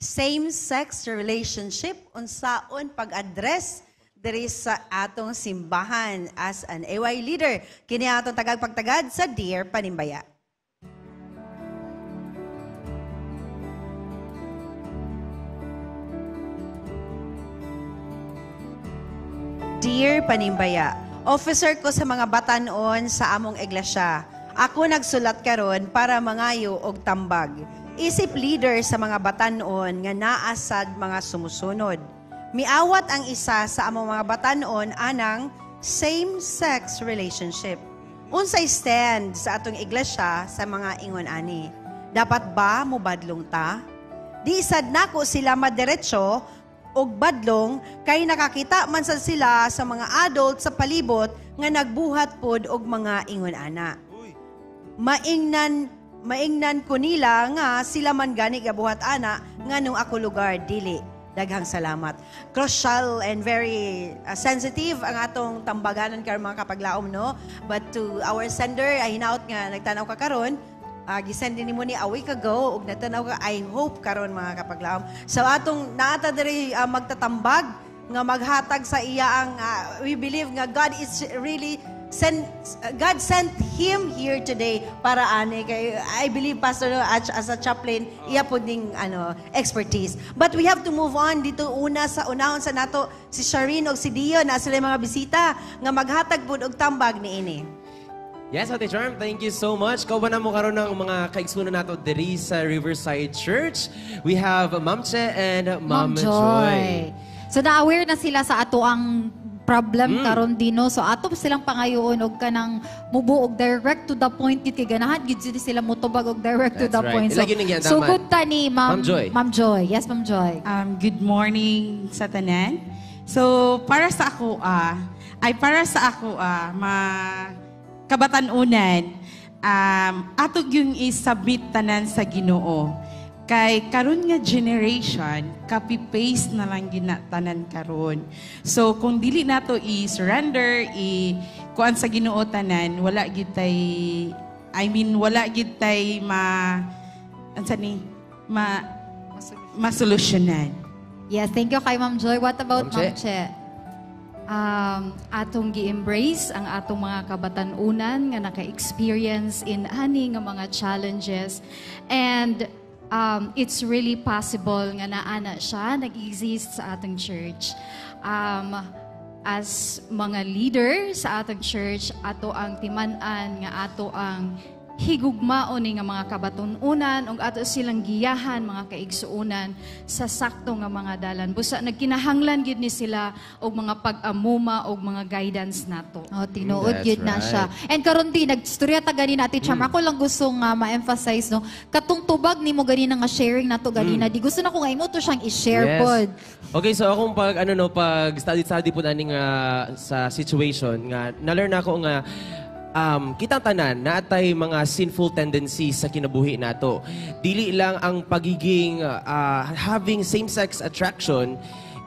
same-sex relationship unsaon pag-address diri sa atong simbahan as an AY leader. Kini atong tagagpagtagad sa Dear Panimbaya. Dear Panimbaya, officer ko sa mga batanon sa among iglesia. Ako nagsulat karon para mangayo og tambag. Isip leader sa mga batanon nga naasad mga sumusunod. Miawat ang isa sa among mga batanon anang same-sex relationship. Unsay stand sa atong iglesia sa mga ingon ani? Dapat ba mubadlong ta? Di sad nako sila madiretso og badlong kay nakakita man sa sila sa mga adult sa palibot nga nagbuhat pod og mga ingon ana. Maingnan ko nila nga sila man gani gabuhat ana nganong ako lugar dili. Daghang salamat. Crucial and very sensitive ang atong tambaganan karon mga kapaglaom, no? But to our sender, ay hinaot nga nagtanaw ka karon, gisend din mo ni a week ago ug natanaw ka, I hope karon mga kapaglaom. So atong naata diri magtatambag nga maghatag sa iya ang we believe nga God is really God sent him here today para ani kay I believe Pastor as a chaplain iya pud ning expertise. But we have to move on dito sa unahon sa nato si Shireen og si Dio na sila mga bisita nga maghatag pud og tambag niini. Yes, Ate Charm, thank you so much. Kaubanan mo karon ng mga kaigsunan nato diri sa Riverside Church. We have Ma'am Che and Ma'am Joy. So na-aware na sila sa ato ang problem karon dino. So ato silang pangayoon og kanang mubuog direct to the point gid kay ganahan gid sila motubag og direct to the point. So good ta ni Ma'am Joy. Ma'am Joy. Yes, Ma'am Joy. Good morning sa tanan. So para sa ako kabatanunan, atog yung isubmit tanan sa Ginoo. Kay karon nga generation, copy-paste na lang ginatanan karon. So kung dili nato i-surrender, kuan sa Ginoo tanan, wala gid tay masolusyonan. Yes, thank you kay Ma'am Joy. What about Ma'am Che? Atong gi-embrace ang atong mga kabatanunan nga naka-experience in ani nga mga challenges, and it's really possible nga naana siya nag-exist sa atong church. As mga leader sa atong church, ato ang timan-an nga ato ang higugmaon nga mga kabatununan ug ato silang giyahan mga kaigsuonan sa sakto nga mga dalan. Busa nagkinahanglan gid ni sila og mga pag-amuma og mga guidance nato. Oh, tinuod gid na siya. And karon din nagstorya ta gani natin Cham. Ako lang gusto nga ma-emphasize no, katong tubag nimo gani nga sharing nato gani na. Di gusto na ko nga imo to siyang i-share pod. Okay, so akong pag study po naning sa situation nga na-learn ako nga kitang tanan na atay mga sinful tendencies sa kinabuhi nato. Dili lang ang pagiging having same-sex attraction,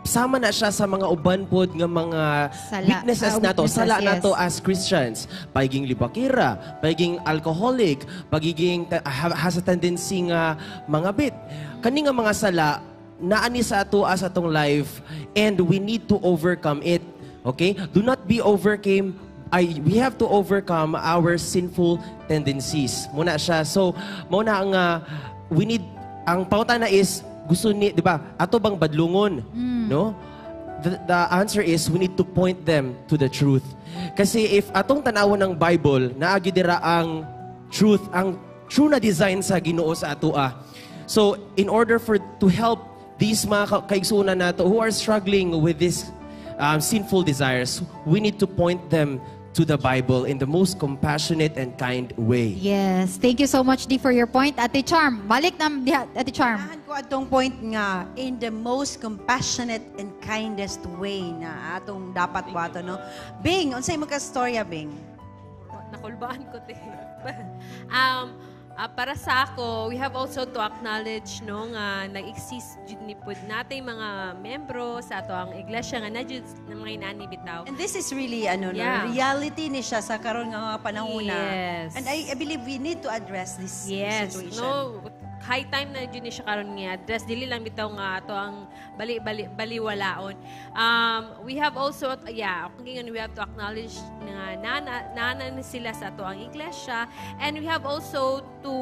sama na siya sa mga uban pod nga mga weaknesses nato, sala nato as Christians. Pagiging libakira, pagiging alcoholic, pagiging has a tendency nga mga bit. Kani nga mga sala naani sa ato as atong life, and we need to overcome it. Okay? Do not be we have to overcome our sinful tendencies. Muna siya. So, muna ang ang pauta na is, gusto ni, di ba, ato bang badlungon? No? The answer is, we need to point them to the truth. Kasi if atong tanawon ng Bible, naagi dira ang truth, ang true na design sa Ginoo sa atoa. So, in order to help these mga kaigsunan nato who are struggling with this sinful desires, we need to point them to the Bible in the most compassionate and kind way. Yes. Thank you so much, Di, for your point. Ate Charm, balik na, Ate Charm. Nahan ko atong point nga, in the most compassionate and kindest way na atong dapat wato, no? Bing, unsay mo ka storya, Bing? Nakulbaan ko, te. Para sa ako, we have also to acknowledge no nga nag-exist jud ni pud natay mga membro sa ato ang iglesia nga na jud na mga inani bitaw. And this is really reality ni siya sa karon nga panahon na. Yes. And I believe we need to address this situation. No, high time na dyan siya karon nga address dili lang bitaw nga to ang baliwalaon. We have also we have to acknowledge nga nana sila sa to ang iglesia, and we have also to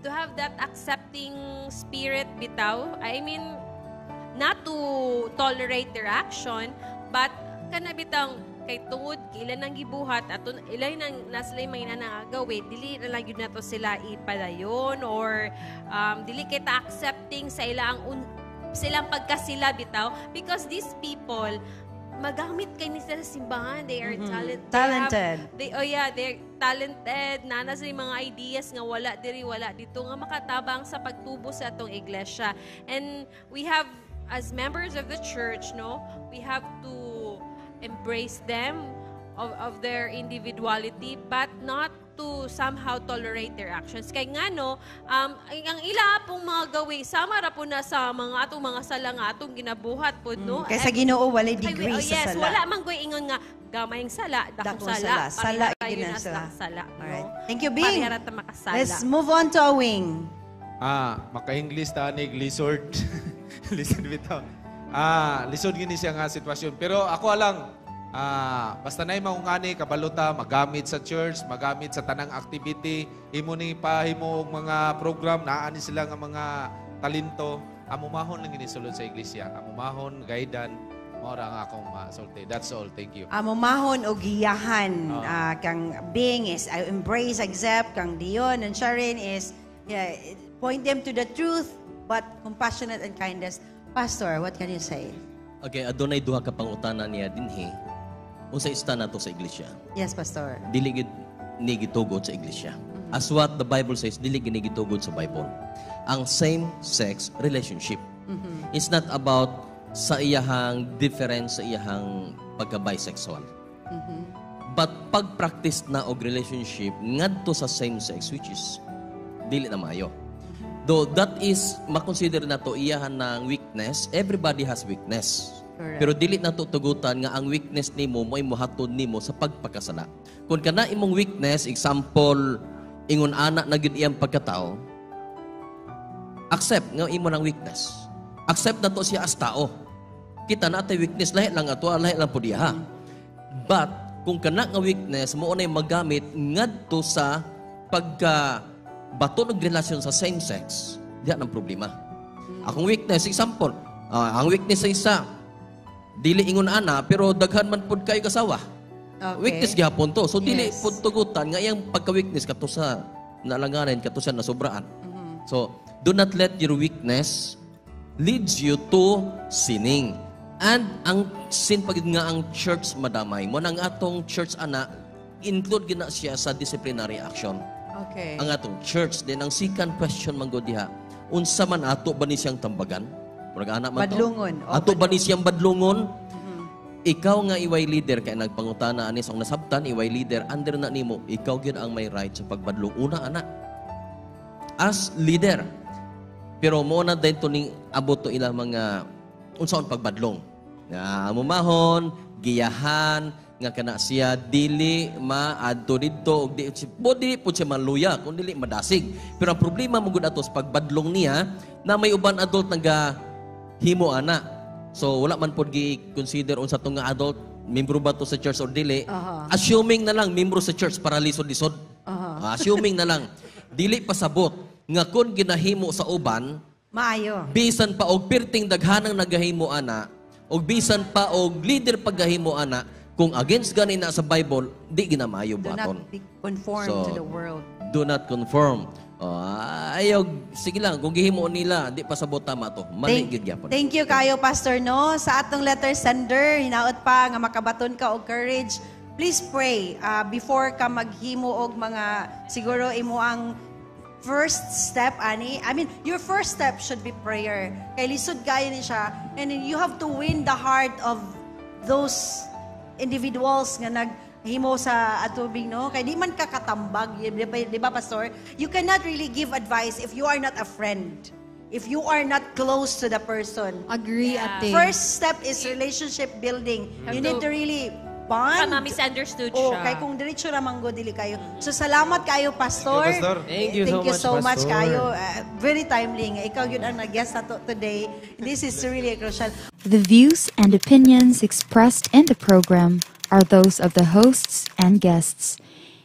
have that accepting spirit bitaw. I mean, not to tolerate their action, but kana bitang kay tungod ilan ang gibuhat at ilan nang naslay may nanagawi, dili na lang yun nato sila ipadayon or dili kita accepting sa silang pagkasila bitaw, because these people magamit kay ni sila simbahan. They are talented. They're talented. Nana sa mga ideas nga wala dito nga makatabang sa pagtubo sa atong iglesia. And we have, as members of the church, we have to embrace them of their individuality, but not to somehow tolerate their actions. Kaya nga ang ila pong mga gawi, sama ra po na sa atong mga sala nga atong ginabuhat po, no? Kaysa Ginoo walay degree sa yes, sala. wala man goy ingon nga gamayng sala, dakong sala. Sala yun sala. sala. Alright. No? Thank you, Bing. Parehara ta makasala. Let's move on to Awing. Maka-English tanig, lisod. Lisod bitaw. Lisod gini siya nga sitwasyon. Pero ako alang, basta na yung maungani, kabaluta, magamit sa church, magamit sa tanang activity, imo ni pahimo og mga program, naani sila nga mga talento, amumahon lang ginisulod sa iglesia. Amumahon, guidan, maura nga akong masulti. That's all. Thank you. Amumahon o giyahan. Kang Bing is embrace, accept. Kang Dion and Sharon is point them to the truth, but compassionate and kindness. Pastor, what can you say? Okay, adunay duha ka pangutana niya dinhi. Unsa ista nato sa iglesia? Yes, Pastor. Dili gid ni gitugod sa iglesia. As what the Bible says, dili gid ni gitugod sa Bible. Ang same-sex relationship. It's not about sa iyahang difference sa iyahang pagka-bisexual. But pag-practice na og relationship ngadto sa same-sex, which is dili na maayo. Though that is makonsider nato iyahan ng weakness, everybody has weakness. Correct. Pero dili nato tugutan nga ang weakness nimo mo'y mohatod nimo sa pagpakasala. Kung kana imong weakness, example, ingon anak na gyud iyang pagkatao, accept nga imo ng weakness. Accept nato siya as tao. Kita natay weakness, lahi lang ato, lahi lang po diha. But kung kana nga weakness mo na magamit ngadto sa pagka-bato ng relasyon sa same sex, diyan ang problema. Akong weakness, example, ang weakness sa isa, dili ingon ana, pero daghan man pud kayo kasawa. Okay. Weakness gyapon to. So dili Yes. pud tugutan nga iyang pagka-weakness kato sa nalanganan, kato sa nasubraan. So do not let your weakness leads you to sinning. And ang sin pagid nga ang church madamay mo nang atong church ana include gina siya sa disciplinary action. Okay. Ang atong church din ang second question man gud diha, unsa man ato ba ni siyang tambagan? Murag ana man to. Badlungon. Ato ba ni siyang badlungon? Ikaw nga iway leader kay nagpangutana ani sa nasabtan iway leader under na nimo, ikaw gyud ang may right sa pagbadlong una ana. As leader. Pero mo na din to ning abot to ilang mga unsaon pagbadlong. Nga mumahon, giyahan, nga kana siya dili maadto didto og di pud siya maluya kun dili madasig. Pero ang problema mo gud ato sa pagbadlong niya na may uban adult naga himo ana. So wala man pod gi-consider unsa to nga adult membro ba to sa church or dili. Assuming na lang membro sa church para lisod-lisod. Assuming na lang dili pasabot nga kun ginahimo sa uban Maayo. bisan pa og perting daghanang nagahimo ana og bisan pa og leader paggahimo ana kung against gani na sa Bible di ginamayo Do baton. not be conformed So, to the world. Do not conform. Ayaw, sige lang, kung gihimo nila, di pasabot tama to. Mali gyud gyapon. Thank you kayo, Pastor, no? Sa atong letter sender, hinaot pa nga makabaton ka og courage. Please pray before ka maghimo og mga, siguro imo ang first step, ani. I mean, your first step should be prayer. Kay lisod kayo ni siya. And then you have to win the heart of those individuals nga naghimo sa atubing, no? Kay di man ka katambag, di ba, Pastor? You cannot really give advice if you are not a friend. If you are not close to the person. Agree, ate. First step is relationship building. You need to really bond. misunderstood Oh, siya. kay kung diretso ra manggo dili kayo. So salamat kayo pastor. Thank you, Pastor. Thank you so much, Pastor. kayo. Very timely nga ikaw yun ang nag-guest nato today. This is really crucial. The views and opinions expressed in the program are those of the hosts and guests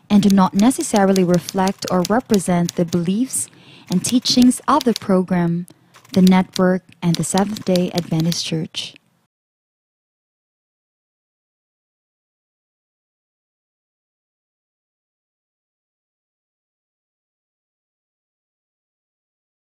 and do not necessarily reflect or represent the beliefs and teachings of the program, the network, and the Seventh-day Adventist Church.